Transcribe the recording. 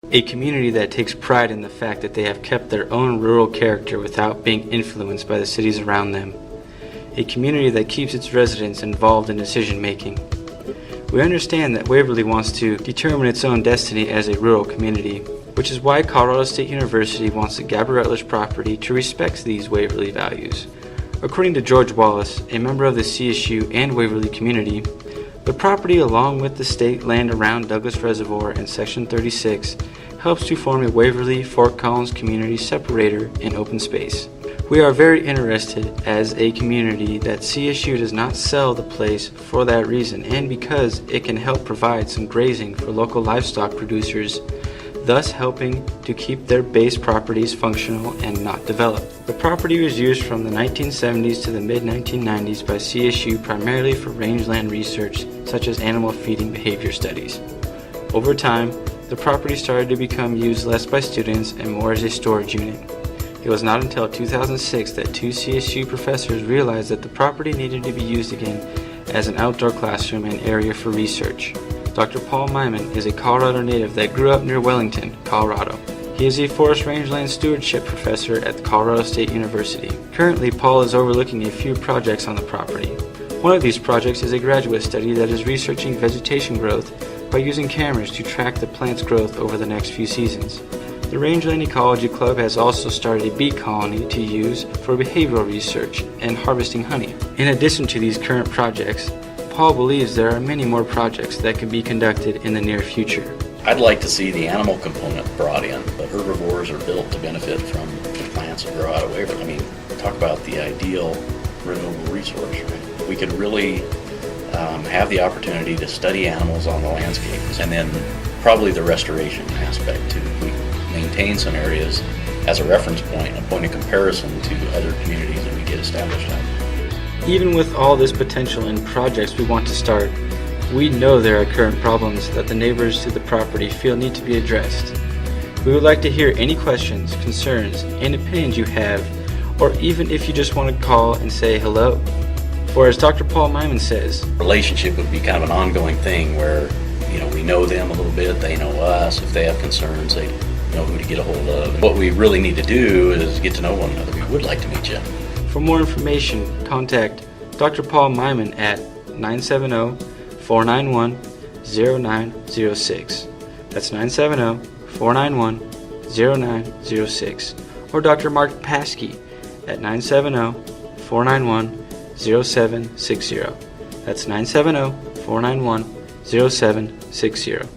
A community that takes pride in the fact that they have kept their own rural character without being influenced by the cities around them. A community that keeps its residents involved in decision making. We understand that Waverly wants to determine its own destiny as a rural community, which is why Colorado State University wants the Gabbard Rutledge property to respect these Waverly values. According to George Wallace, a member of the CSU and Waverly community, the property along with the state land around Douglas Reservoir in Section 36 helps to form a Waverly-Fort Collins community separator in open space. We are very interested as a community that CSU does not sell the place for that reason and because it can help provide some grazing for local livestock producers, thus helping to keep their base properties functional and not developed. The property was used from the 1970s to the mid-1990s by CSU primarily for rangeland research such as animal feeding behavior studies. Over time, the property started to become used less by students and more as a storage unit. It was not until 2006 that two CSU professors realized that the property needed to be used again as an outdoor classroom and area for research. Dr. Paul Myman is a Colorado native that grew up near Wellington, Colorado. He is a forest rangeland stewardship professor at Colorado State University. Currently, Paul is overlooking a few projects on the property. One of these projects is a graduate study that is researching vegetation growth by using cameras to track the plant's growth over the next few seasons. The Rangeland Ecology Club has also started a bee colony to use for behavioral research and harvesting honey. In addition to these current projects, Paul believes there are many more projects that could be conducted in the near future. I'd like to see the animal component brought in. The herbivores are built to benefit from the plants that grow out of Waverly. I mean, talk about the ideal renewable resource, right? We could really have the opportunity to study animals on the landscapes, and then probably the restoration aspect too. We maintain some areas as a reference point, a point of comparison to other communities that we get established at. Even with all this potential in projects we want to start, we know there are current problems that the neighbors to the property feel need to be addressed. We would like to hear any questions, concerns, and opinions you have, or even if you just want to call and say hello. For as Dr. Paul Myman says, relationship would be kind of an ongoing thing where, we know them a little bit, they know us. If they have concerns, they know who to get a hold of. What we really need to do is get to know one another. We would like to meet you. For more information, contact Dr. Paul Myman at 970-491-0906. That's 970-491-0906. Or Dr. Mark Paskey at 970-491-0760. That's 970-491-0760.